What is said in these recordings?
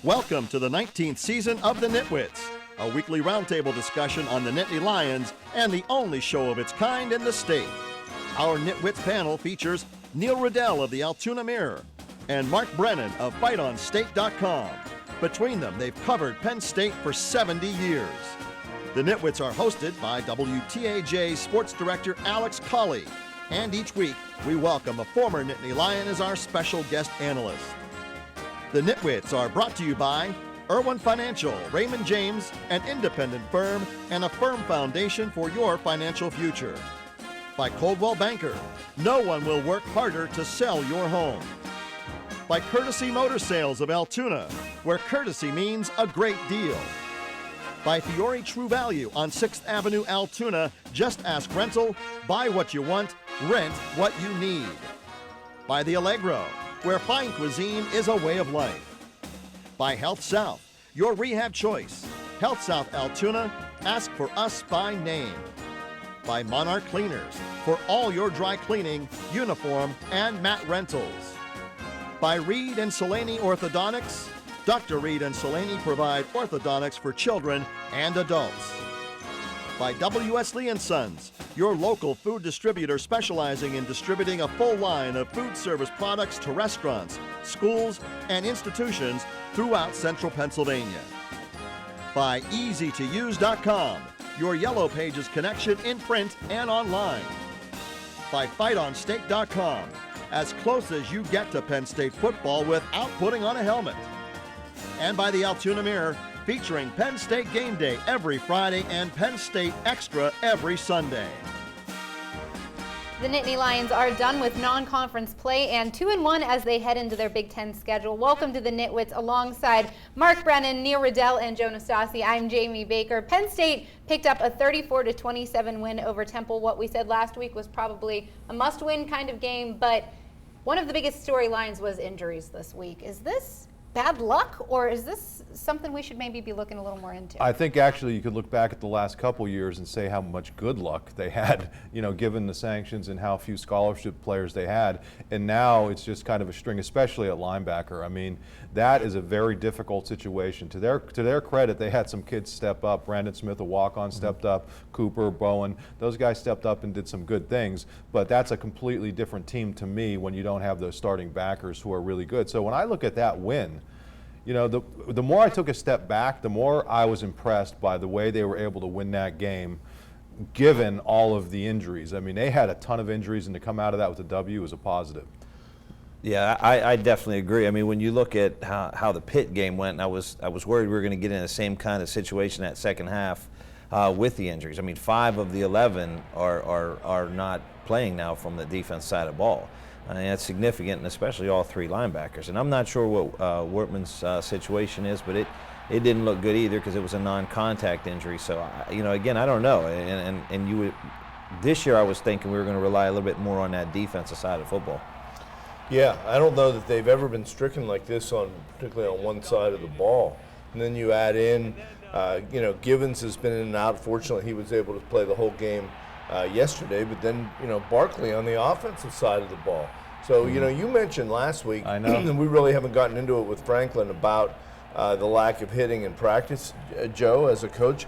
Welcome to the 19th season of the Nitwits, a weekly roundtable discussion on the Nittany Lions and the only show of its kind in the state. Our Nitwits panel features Neil Riddell of the Altoona Mirror and Mark Brennan of FightOnState.com. Between them, they've covered Penn State for 70 years. The Nitwits are hosted by WTAJ Sports Director Alex Colley, and each week we welcome a former Nittany Lion as our special guest analyst. The Nitwits are brought to you by Irwin Financial, Raymond James, an independent firm and a firm foundation for your financial future. By Coldwell Banker, no one will work harder to sell your home. By Courtesy Motor Sales of Altoona, where courtesy means a great deal. By Fiore True Value on 6th Avenue, Altoona, just ask rental, buy what you want, rent what you need. By The Allegro, where fine cuisine is a way of life. By Health South, your rehab choice. Health South Altoona, ask for us by name. By Monarch Cleaners, for all your dry cleaning, uniform, and mat rentals. By Reed and Solani Orthodontics, Dr. Reed and Solani provide orthodontics for children and adults. By W.S. Lee & Sons, your local food distributor specializing in distributing a full line of food service products to restaurants, schools, and institutions throughout central Pennsylvania. By EasyToUse.com, your Yellow Pages connection in print and online. By FightOnState.com, as close as you get to Penn State football without putting on a helmet. And by the Altoona Mirror, featuring Penn State Game Day every Friday and Penn State Extra every Sunday. The Nittany Lions are done with non-conference play and 2-1 as they head into their Big Ten schedule. Welcome to the Nitwits alongside Mark Brennan, Neil Riddell, and Joe Nastasi. I'm Jamie Baker. Penn State picked up a 34-27 win over Temple. What we said last week was probably a must-win kind of game, but one of the biggest storylines was injuries this week. Is this bad luck, or is this something we should maybe be looking a little more into? I think actually you could look back at the last couple years and say how much good luck they had, given the sanctions and how few scholarship players they had. And now it's just kind of a string, especially at linebacker. I mean, that is a very difficult situation. To their credit, they had some kids step up. Brandon Smith, a walk-on, stepped up. Cooper, Bowen, those guys stepped up and did some good things. But that's a completely different team to me when you don't have those starting backers who are really good. So when I look at that win, the more I took a step back, the more I was impressed by the way they were able to win that game, given all of the injuries. I mean, they had a ton of injuries, and to come out of that with a W was a positive. Yeah, I definitely agree. I mean, when you look at how the Pitt game went, I was worried we were going to get in the same kind of situation that second half with the injuries. I mean, 5 of the 11 are not playing now from the defense side of the ball. And that's significant, and especially all 3 linebackers. And I'm not sure what Wortman's situation is, but it didn't look good either because it was a non-contact injury. So, again, I don't know. And this year I was thinking we were going to rely a little bit more on that defensive side of football. Yeah, I don't know that they've ever been stricken like this particularly on one side of the ball. And then you add in, Givens has been in and out. Fortunately, he was able to play the whole game yesterday, but then, Barkley on the offensive side of the ball. So, you mentioned last week, I know, and we really haven't gotten into it with Franklin about the lack of hitting in practice. Joe, as a coach,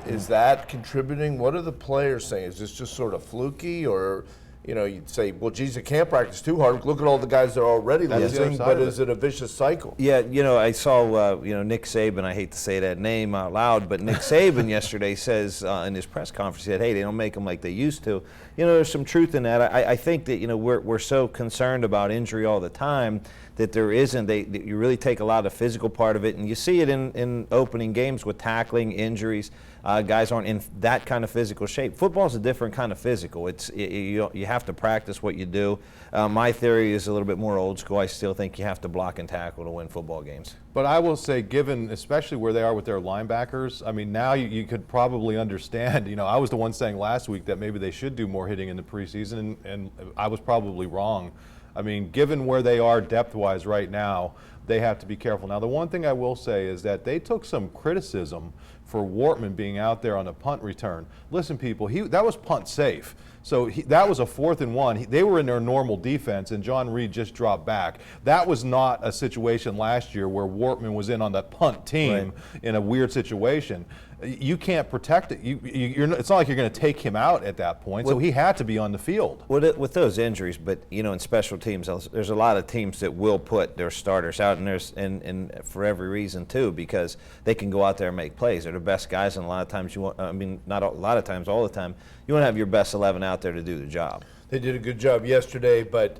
is that contributing? What are the players saying? Is this just sort of fluky, or, you'd say, well, geez, you can't practice too hard. Look at all the guys that are already losing, but is it a vicious cycle? Yeah, I saw, Nick Saban, I hate to say that name out loud, but Nick Saban yesterday says in his press conference, he said, hey, they don't make them like they used to. There's some truth in that. I think that, we're so concerned about injury all the time that there isn't. You really take a lot of the physical part of it, and you see it in opening games with tackling, injuries. Guys aren't in that kind of physical shape. Football's a different kind of physical. You have to practice what you do. My theory is a little bit more old school. I still think you have to block and tackle to win football games. But I will say, given especially where they are with their linebackers, I mean, now you could probably understand. I was the one saying last week that maybe they should do more hitting in the preseason, and I was probably wrong. I mean, given where they are depth-wise right now, they have to be careful. Now, the one thing I will say is that they took some criticism for Wortman being out there on a punt return. Listen, people, that was punt safe. So that was a 4th and 1. They were in their normal defense, and John Reed just dropped back. That was not a situation last year where Wortman was in on the punt team in a weird situation. You can't protect it. It's not like you're going to take him out at that point. So he had to be on the field. With those injuries, but in special teams, there's a lot of teams that will put their starters out, and for every reason too, because they can go out there and make plays. They're the best guys, and a lot of times not a lot of times, all the time, you want to have your best 11 out there to do the job. They did a good job yesterday, but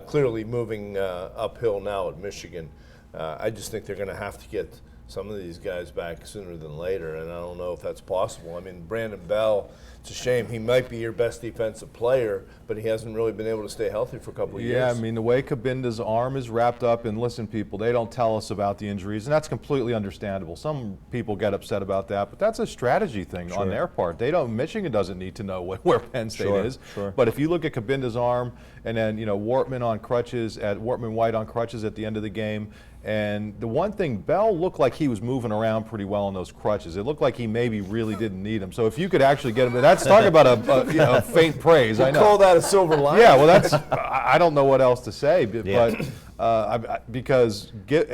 clearly moving uphill now at Michigan. I just think they're going to have to get some of these guys back sooner than later, and I don't know if that's possible. I mean, Brandon Bell, it's a shame. He might be your best defensive player, but he hasn't really been able to stay healthy for a couple of years. Yeah, I mean, the way Cabinda's arm is wrapped up, and listen, people, they don't tell us about the injuries, and that's completely understandable. Some people get upset about that, but that's a strategy thing on their part. Michigan doesn't need to know where Penn State is. But if you look at Cabinda's arm, and then, Wortman White on crutches at the end of the game, and the one thing, Bell looked like he was moving around pretty well on those crutches. It looked like he maybe really didn't need them. So if you could actually get him, that's talking about a faint praise. I know. Call that a silver lining. Yeah, well, I don't know what else to say, but because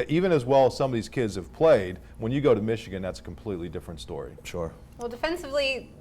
even as well as some of these kids have played, when you go to Michigan, that's a completely different story. Sure. Well, defensively,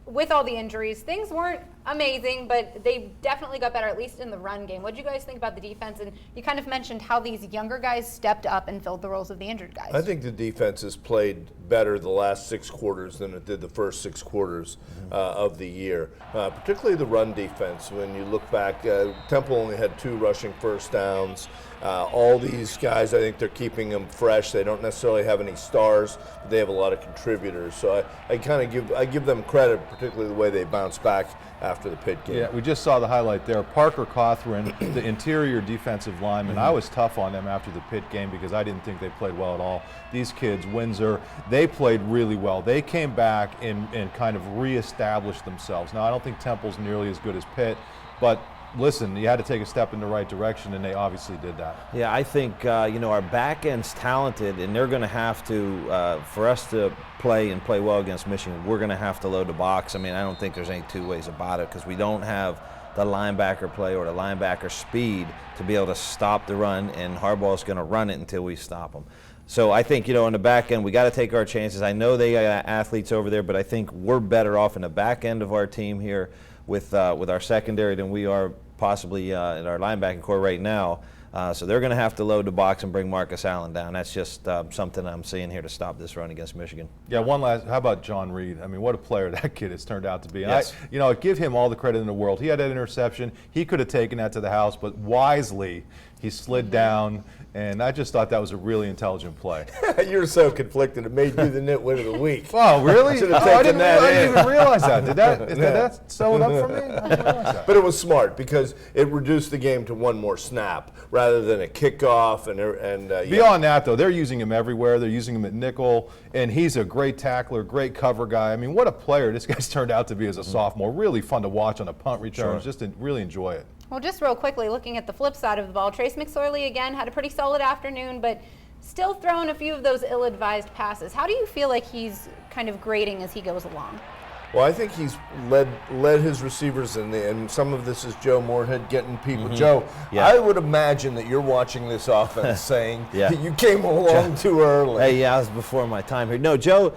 with all the injuries, things weren't amazing, but they definitely got better, at least in the run game. What did you guys think about the defense? And you kind of mentioned how these younger guys stepped up and filled the roles of the injured guys. I think the defense has played better the last 6 quarters than it did the first 6 quarters of the year, particularly the run defense. When you look back, Temple only had 2 rushing first downs. All these guys, I think they're keeping them fresh. They don't necessarily have any stars, but they have a lot of contributors. So I give them credit, particularly the way they bounced back after the Pitt game. Yeah, we just saw the highlight there. Parker Cothran, the interior defensive lineman. I was tough on them after the Pitt game because I didn't think they played well at all. These kids, Windsor, they played really well. They came back and kind of reestablished themselves. Now, I don't think Temple's nearly as good as Pitt, but listen, you had to take a step in the right direction, and they obviously did that. Yeah, I think, our back end's talented, and they're going to have to, for us to play well against Michigan, we're going to have to load the box. I mean, I don't think there's any two ways about it because we don't have the linebacker play or the linebacker speed to be able to stop the run, and Harbaugh's going to run it until we stop them. So I think, on the back end, we got to take our chances. I know they got athletes over there, but I think we're better off in the back end of our team here with our secondary than we are possibly in our linebacking core right now. So they're going to have to load the box and bring Marcus Allen down. That's just something I'm seeing here to stop this run against Michigan. Yeah, how about John Reed? I mean, what a player that kid has turned out to be. Yes. And I give him all the credit in the world. He had that interception. He could have taken that to the house, but wisely he slid down, and I just thought that was a really intelligent play. You're so conflicted. It made you the nitwit of the week. Oh, really? I didn't even realize that. Did Yeah. that sew it up for me? I didn't realize that. But it was smart because it reduced the game to one more snap rather than a kickoff. Beyond that, though, they're using him everywhere. They're using him at nickel, and he's a great tackler, great cover guy. I mean, what a player this guy's turned out to be as a sophomore. Really fun to watch on a punt return. Just to really enjoy it. Well, just real quickly, looking at the flip side of the ball, Trace McSorley, again, had a pretty solid afternoon, but still throwing a few of those ill-advised passes. How do you feel like he's kind of grading as he goes along? Well, I think he's led his receivers, and some of this is Joe Moorhead getting people. Joe, I would imagine that you're watching this offense saying you came along too early. Hey, I was before my time here. No, Joe,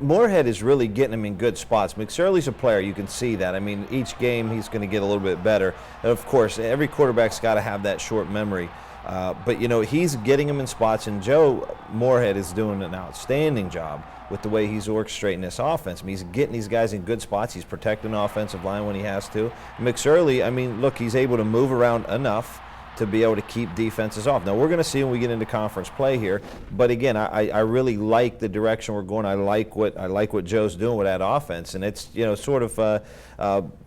Moorhead is really getting him in good spots. McSorley's a player. You can see that. I mean, each game he's going to get a little bit better. And of course, every quarterback's got to have that short memory. But, he's getting him in spots, and Joe Moorhead is doing an outstanding job with the way he's orchestrating this offense. I mean, he's getting these guys in good spots. He's protecting the offensive line when he has to. McSorley, I mean, look, he's able to move around enough to be able to keep defenses off. Now, we're going to see when we get into conference play here, but again, I really like the direction we're going. I like what Joe's doing with that offense, and it's sort of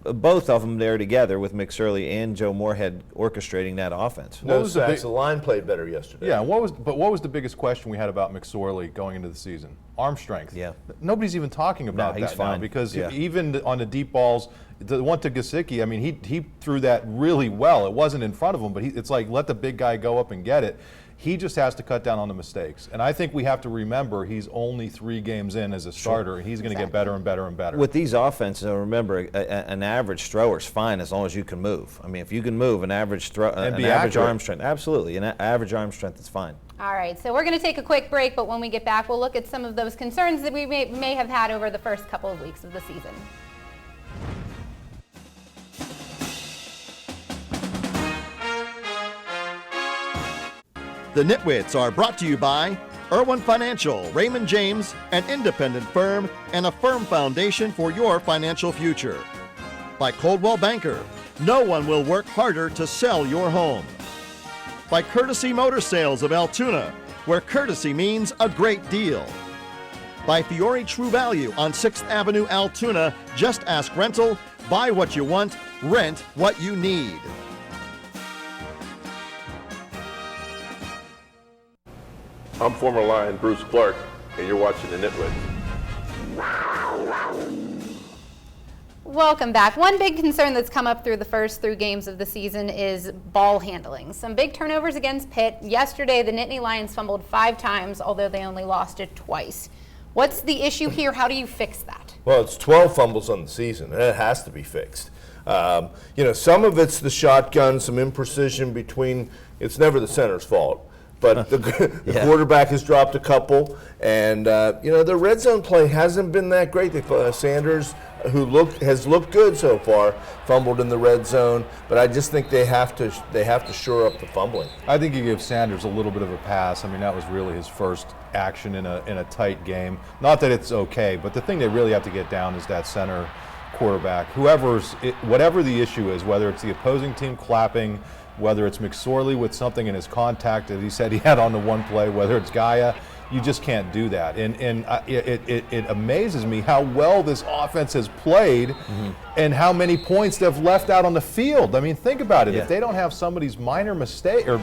both of them there together with McSorley and Joe Moorhead orchestrating that offense. The line played better yesterday. Yeah, what was the biggest question we had about McSorley going into the season? Arm strength. Yeah. Nobody's even talking about that now because even on the deep balls, the one to Gesicki, I mean, he threw that really well. It wasn't in front of him, but it's like let the big guy go up and get it. He just has to cut down on the mistakes. And I think we have to remember he's only 3 games in as a starter, and he's going to get better and better and better. With these offenses, remember, an average thrower is fine as long as you can move. I mean, if you can move, an average arm strength, absolutely, an average arm strength is fine. All right, so we're going to take a quick break, but when we get back, we'll look at some of those concerns that we may have had over the first couple of weeks of the season. The Nitwits are brought to you by Irwin Financial, Raymond James, an independent firm and a firm foundation for your financial future. By Coldwell Banker, no one will work harder to sell your home. By Courtesy Motor Sales of Altoona, where courtesy means a great deal. By Fiore True Value on 6th Avenue, Altoona, just ask rental, buy what you want, rent what you need. I'm former Lion Bruce Clark, and you're watching the Nitwits. Welcome back. One big concern that's come up through the first 3 games of the season is ball handling. Some big turnovers against Pitt. Yesterday, the Nittany Lions fumbled 5 times, although they only lost it twice. What's the issue here? How do you fix that? Well, it's 12 fumbles on the season, and it has to be fixed. Some of it's the shotgun, some imprecision between. It's never the center's fault. But the quarterback has dropped a couple, and their red zone play hasn't been that great. Sanders, who has looked good so far, fumbled in the red zone, but I just think they have to shore up the fumbling. I think you give Sanders a little bit of a pass. I mean, that was really his first action in a tight game. Not that it's okay, but the thing they really have to get down is that center quarterback. Whatever the issue is, whether it's the opposing team clapping, whether it's McSorley with something in his contact that he said he had on the one play, whether it's Gaia, you just can't do that. And it amazes me how well this offense has played and how many points they've left out on the field. I mean, think about it. Yeah. If they don't have somebody's minor mistake, or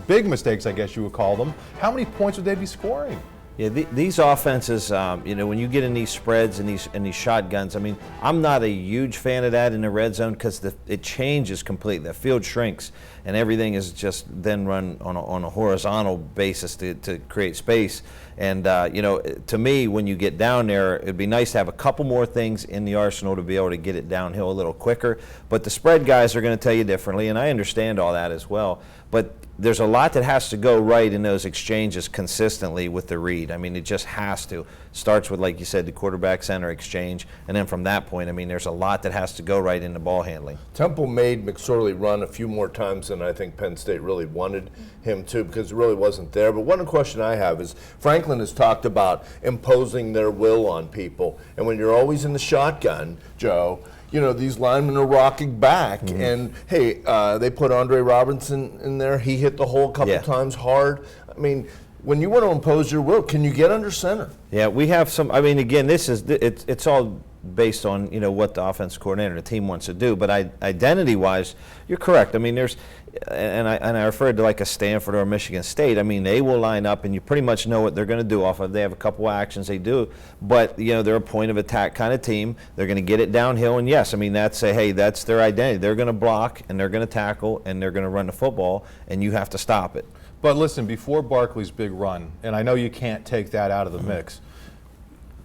big mistakes, I guess you would call them, how many points would they be scoring? Yeah, these offenses, when you get in these spreads and these shotguns, I mean, I'm not a huge fan of that in the red zone because it changes completely. The field shrinks, and everything is just then run on a horizontal basis to create space. And, to me, when you get down there, it'd be nice to have a couple more things in the arsenal to be able to get it downhill a little quicker. But the spread guys are going to tell you differently, and I understand all that as well. But there's a lot that has to go right in those exchanges consistently with the read. I mean, it just has to. Starts with, like you said, the quarterback-center exchange, and then from that point, I mean, there's a lot that has to go right in the ball handling. Temple made McSorley run a few more times than I think Penn State really wanted him to because it really wasn't there. But one question I have is Franklin has talked about imposing their will on people, and when you're always in the shotgun, Joe, these linemen are rocking back, and hey, they put Andre Robinson in there. He hit the hole a couple times hard. I mean, when you want to impose your will, can you get under center? Yeah, we have some. I mean, again, it's all based on what the offensive coordinator, the team wants to do. But identity-wise, you're correct. I mean, I referred to like a Stanford or a Michigan State. I mean, they will line up, and you pretty much know what they're going to do off of. They have a couple actions they do, but they're a point of attack kind of team. They're going to get it downhill, and yes, I mean that's their identity. They're going to block, and they're going to tackle, and they're going to run the football, and you have to stop it. But listen, before Barkley's big run, and I know you can't take that out of the mix,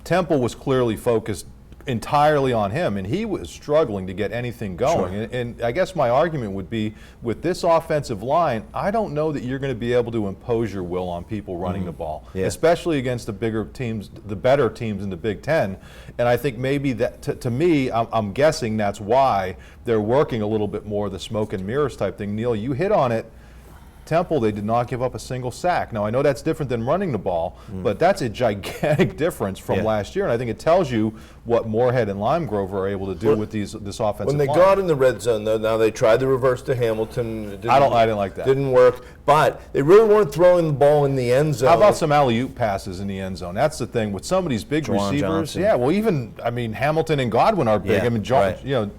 Temple was clearly focused entirely on him, and he was struggling to get anything going. Sure. And I guess my argument would be, with this offensive line, I don't know that you're going to be able to impose your will on people running the ball, especially against the bigger teams, the better teams in the Big Ten. And I think maybe that, to me, I'm guessing that's why they're working a little bit more the smoke and mirrors type thing. Neil, you hit on it. Temple, they did not give up a single sack. Now, I know that's different than running the ball, but that's a gigantic difference from last year, and I think it tells you what Moorhead and Lime Grove are able to do with this offensive When they line. got in the red zone, though, now they tried the reverse to Hamilton. I didn't like that. Didn't work, but they really weren't throwing the ball in the end zone. How about some alley-oop passes in the end zone? That's the thing with some of these big Juwan receivers. Johnson. Yeah, well, even Hamilton and Godwin are big. Yeah, I mean,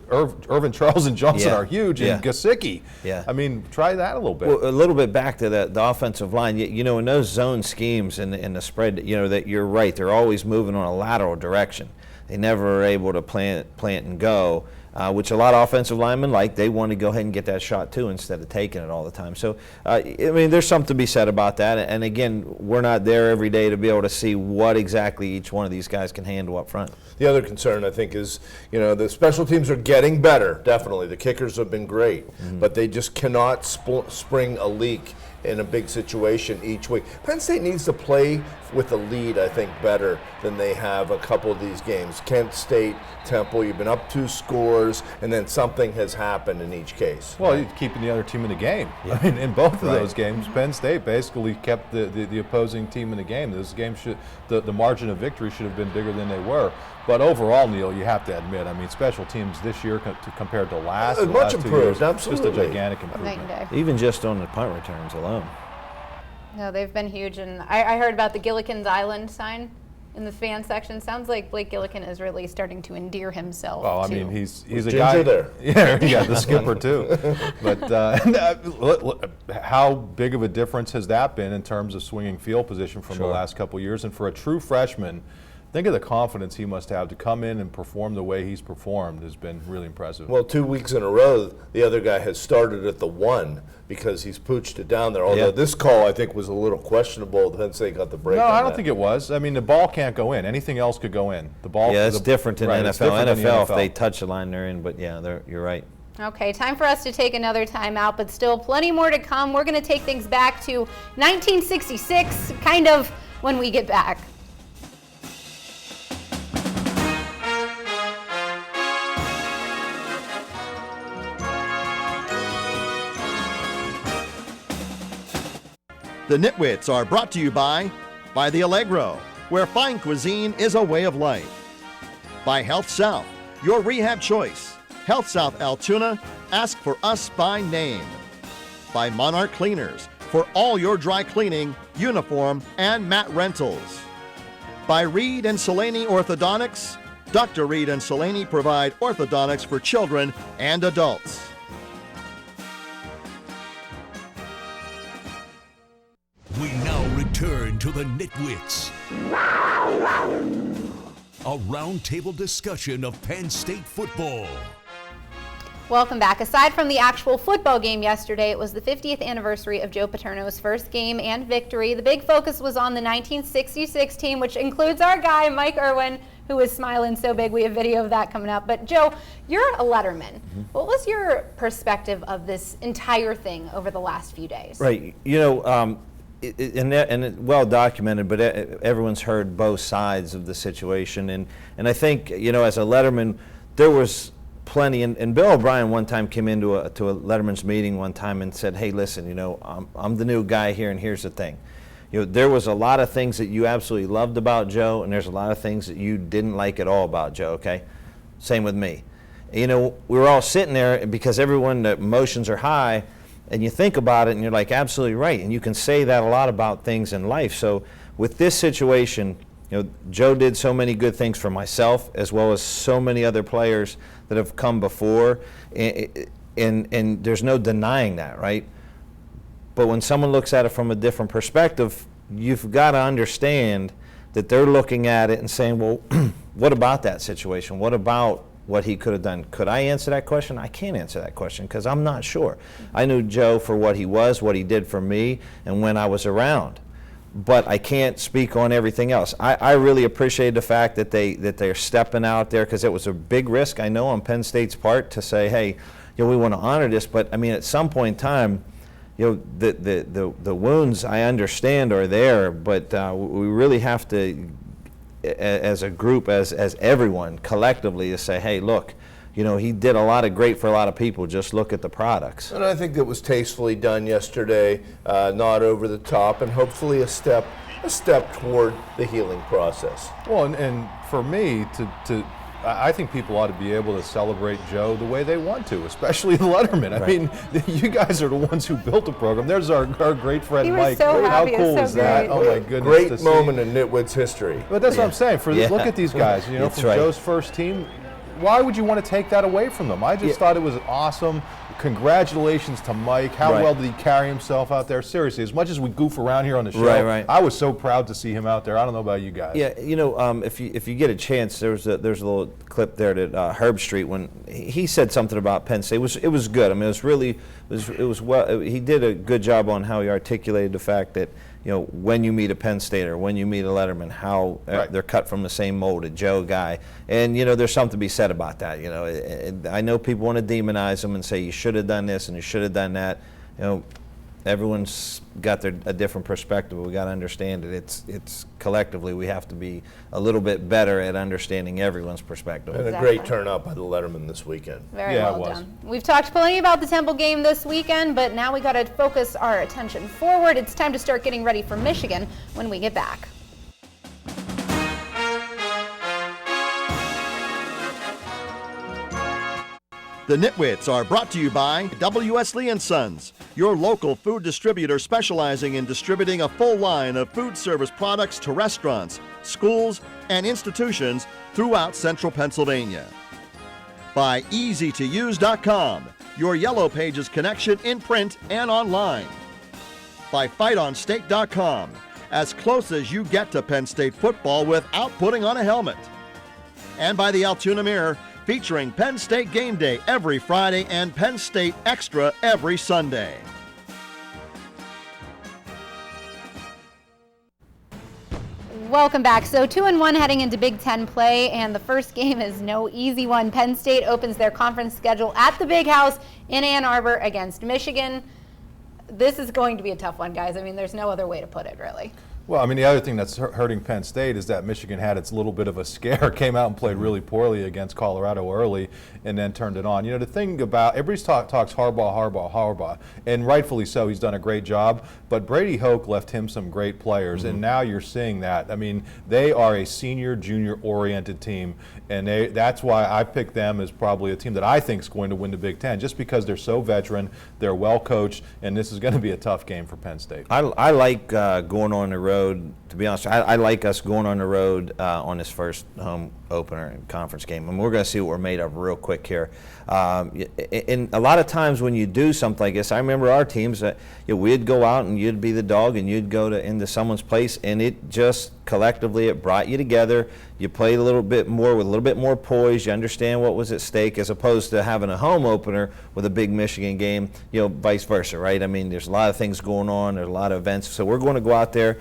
Irvin Charles and Johnson are huge, and Gesicki. Yeah. I mean, try that a little bit. Well, a little bit back to the offensive line. In those zone schemes and the spread, that you're right. They're always moving on a lateral direction. They never are able to plant and go. which a lot of offensive linemen like. They want to go ahead and get that shot too instead of taking it all the time. So, I mean, there's something to be said about that. And again, we're not there every day to be able to see what exactly each one of these guys can handle up front. The other concern, I think, is, the special teams are getting better, definitely. The kickers have been great, but they just cannot spring a leak in a big situation each week. Penn State needs to play with a lead, I think, better than they have a couple of these games. Kent State, Temple, you've been up 2 scores, and then something has happened in each case. Well, you're keeping the other team in the game. Yeah. I mean, in both of those games, Penn State basically kept the opposing team in the game. Those games the margin of victory should have been bigger than they were. But overall, Neil, you have to admit, I mean, special teams this year compared to last 2 years, absolutely. just a gigantic improvement. Even just on the punt returns alone. No, they've been huge. And I heard about the Gillikin's Island sign in the fan section. Sounds like Blake Gillikin is really starting to endear himself. Oh, I to. mean, he's a guy there. Yeah, the skipper too. But how big of a difference has that been in terms of swinging field position from the last couple of years? And for a true freshman, think of the confidence he must have to come in and perform the way he's performed has been really impressive. Well, 2 weeks in a row, the other guy has started at the 1 because he's pooched it down there. Although this call, I think, was a little questionable. Penn State got the break. No, I don't think it was. I mean, the ball can't go in. Anything else could go in. The ball. Yeah, it's different in NFL. NFL, if they touch the line, they're in. But yeah, you're right. Okay, time for us to take another timeout, but still plenty more to come. We're going to take things back to 1966, kind of, when we get back. The Nitwits are brought to you by the Allegro, where fine cuisine is a way of life. By Health South, your rehab choice. Health South Altoona, ask for us by name. By Monarch Cleaners, for all your dry cleaning, uniform, and mat rentals. By Reed and Salaney Orthodontics, Dr. Reed and Salaney provide orthodontics for children and adults. We now return to the Nitwits. A roundtable discussion of Penn State football. Welcome back. Aside from the actual football game yesterday, it was the 50th anniversary of Joe Paterno's first game and victory. The big focus was on the 1966 team, which includes our guy, Mike Irwin, who was smiling so big. We have video of that coming up. But Joe, you're a letterman. What was your perspective of this entire thing over the last few days? Right. And well documented, but everyone's heard both sides of the situation. And I think, as a letterman, there was plenty. And Bill O'Brien one time came into a letterman's meeting one time and said, hey, listen, I'm the new guy here, and here's the thing. There was a lot of things that you absolutely loved about Joe, and there's a lot of things that you didn't like at all about Joe, okay? Same with me. We were all sitting there because everyone, the emotions are high, and you think about it and you're like, absolutely right. And you can say that a lot about things in life. So with this situation, Joe did so many good things for myself as well as so many other players that have come before. And there's no denying that, right? But when someone looks at it from a different perspective, you've got to understand that they're looking at it and saying, well, what about that situation? What about what he could have done? Could I answer that question? I can't answer that question because I'm not sure. I knew Joe for what he was, what he did for me, and when I was around. But I can't speak on everything else. I really appreciate the fact that they're stepping out there because it was a big risk, I know, on Penn State's part to say, hey, we want to honor this. But I mean, at some point in time, the wounds I understand are there, but we really have to, as a group, as everyone collectively, to say, hey, look, he did a lot of great for a lot of people. Just look at the products. And I think that was tastefully done yesterday, not over the top, and hopefully a step toward the healing process. Well, and for me, I think people ought to be able to celebrate Joe the way they want to, especially the letterman. I mean, you guys are the ones who built the program. There's our great friend he was Mike. So How happy. cool is that? Great. Oh my goodness! Great moment in Nitwits history. But that's what I'm saying. Look at these guys. From right. Joe's first team. Why would you want to take that away from them? I just thought it was awesome. congratulations to Mike. How Right. well did he carry himself out there? Seriously, as much as we goof around here on the show, Right. I was so proud to see him out there. I don't know about you guys. Yeah, if you get a chance, there's a little clip there that Herb Street, when he said something about Penn State. It was good. I mean, it was well. He did a good job on how he articulated the fact that when you meet a Penn State or when you meet a Letterman, how Right. they're cut from the same mold, a Joe guy, and there's something to be said about that. And I know people want to demonize them and say you should have done this and you should have done that. Everyone's got a different perspective. We got to understand it. It's collectively we have to be a little bit better at understanding everyone's perspective. And a great turnout by the Letterman this weekend. Very Yeah, well it was. done. We've talked plenty about the Temple game this weekend, but now we got to focus our attention forward. It's time to start getting ready for Michigan when we get back. The Nitwits are brought to you by W.S. Lee & Sons, your local food distributor specializing in distributing a full line of food service products to restaurants, schools, and institutions throughout central Pennsylvania. By EasyToUse.com, your Yellow Pages connection in print and online. By FightOnState.com, as close as you get to Penn State football without putting on a helmet. And by the Altoona Mirror, featuring Penn State Game Day every Friday and Penn State Extra every Sunday. Welcome back. So 2-1 heading into Big Ten play, and the first game is no easy one. Penn State opens their conference schedule at the Big House in Ann Arbor against Michigan. This is going to be a tough one, guys. I mean, there's no other way to put it, really. Well, I mean, the other thing that's hurting Penn State is that Michigan had its little bit of a scare, came out and played really poorly against Colorado early, and then turned it on. The thing about everybody talks Harbaugh, and rightfully so. He's done a great job, but Brady Hoke left him some great players, and now you're seeing that. I mean, they are a senior-junior-oriented team, and that's why I picked them as probably a team that I think is going to win the Big Ten, just because they're so veteran, they're well coached, and this is going to be a tough game for Penn State. I like going on the road. To be honest, I like us going on the road on this first home opener and conference game. And we're going to see what we're made of real quick here. And a lot of times when you do something like this, I remember our teams that we'd go out and you'd be the dog and you'd go into someone's place, and it just collectively it brought you together. You played a little bit more with a little bit more poise. You understand what was at stake, as opposed to having a home opener with a big Michigan game. Vice versa, right? I mean, there's a lot of things going on. There's a lot of events. So we're going to go out there,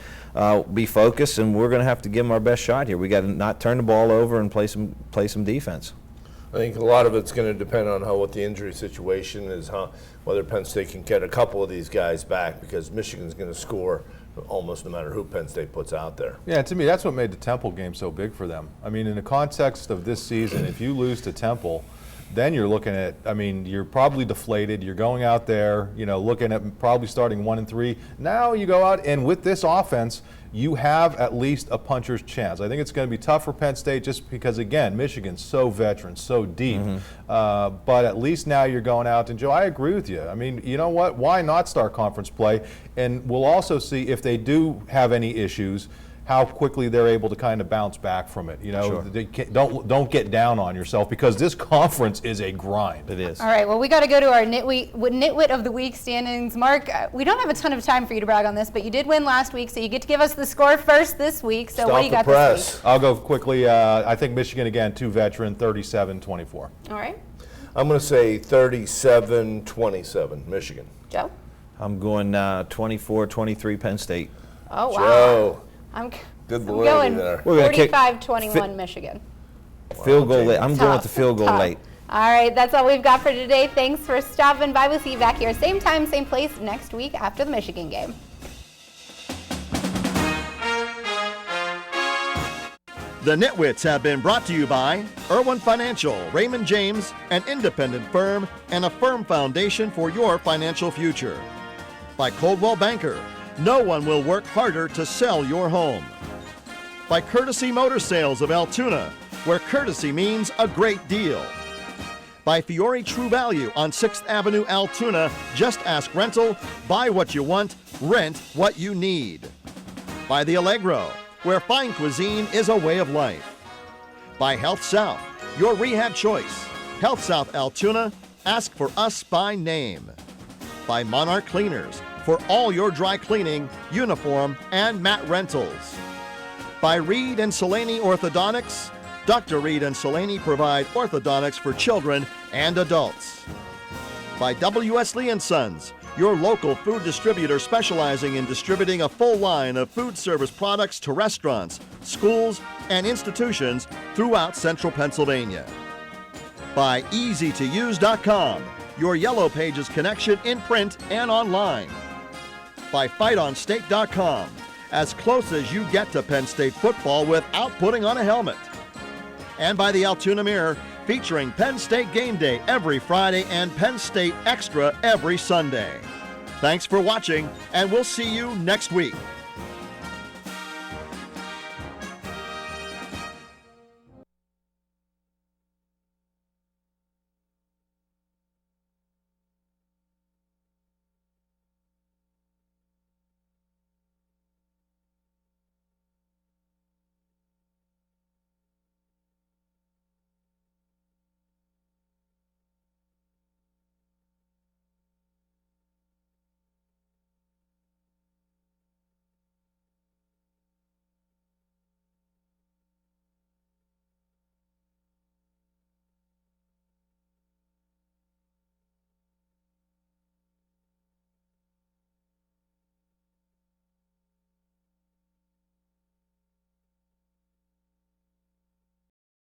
be focused, and we're going to have to give them our best shot here. We got to not turn the ball over and play some defense. I think a lot of it's going to depend on what the injury situation is, whether Penn State can get a couple of these guys back, because Michigan's going to score almost no matter who Penn State puts out there. Yeah, to me, that's what made the Temple game so big for them. I mean, in the context of this season, if you lose to Temple, then you're looking at, you're probably deflated. You're going out there, looking at probably starting 1-3. Now you go out, and with this offense, you have at least a puncher's chance. I think it's going to be tough for Penn State just because, again, Michigan's so veteran, so deep. But at least now you're going out. And, Joe, I agree with you. I mean, you know what? Why not start conference play? And we'll also see if they do have any issues, how quickly they're able to kind of bounce back from it. Sure. Don't get down on yourself, because this conference is a grind. It is. All right, well, we got to go to our Nitwit of the Week standings. Mark, we don't have a ton of time for you to brag on this, but you did win last week, so you get to give us the score first this week. So what do you got this week? I'll go quickly. I think Michigan, again, too veteran, 37-24. All right. I'm going to say 37-27, Michigan. Joe? I'm going 24-23 Penn State. Oh, wow. Joe. I'm Good going there. We're gonna kick 45-21 Michigan. Field goal late. I'm going with the field goal Tough. late. All right, that's all we've got for today. Thanks for stopping by. We'll see you back here same time, same place next week after the Michigan game. The Nitwits have been brought to you by Irwin Financial, Raymond James, an independent firm and a firm foundation for your financial future. By Coldwell Banker, no one will work harder to sell your home. By Courtesy Motor Sales of Altoona, where courtesy means a great deal. By Fiore True Value on 6th Avenue, Altoona, just ask rental, buy what you want, rent what you need. By The Allegro, where fine cuisine is a way of life. By Health South, your rehab choice. Health South Altoona ask for us by name. By Monarch Cleaners, for all your dry cleaning, uniform, and mat rentals. By Reed and Selaney Orthodontics, Dr. Reed and Selaney provide orthodontics for children and adults. By W.S. Lee & Sons, your local food distributor specializing in distributing a full line of food service products to restaurants, schools, and institutions throughout central Pennsylvania. By EasyToUse.com, your Yellow Pages connection in print and online. By FightOnState.com, as close as you get to Penn State football without putting on a helmet. And by the Altoona Mirror, featuring Penn State Game Day every Friday and Penn State Extra every Sunday. Thanks for watching, and we'll see you next week.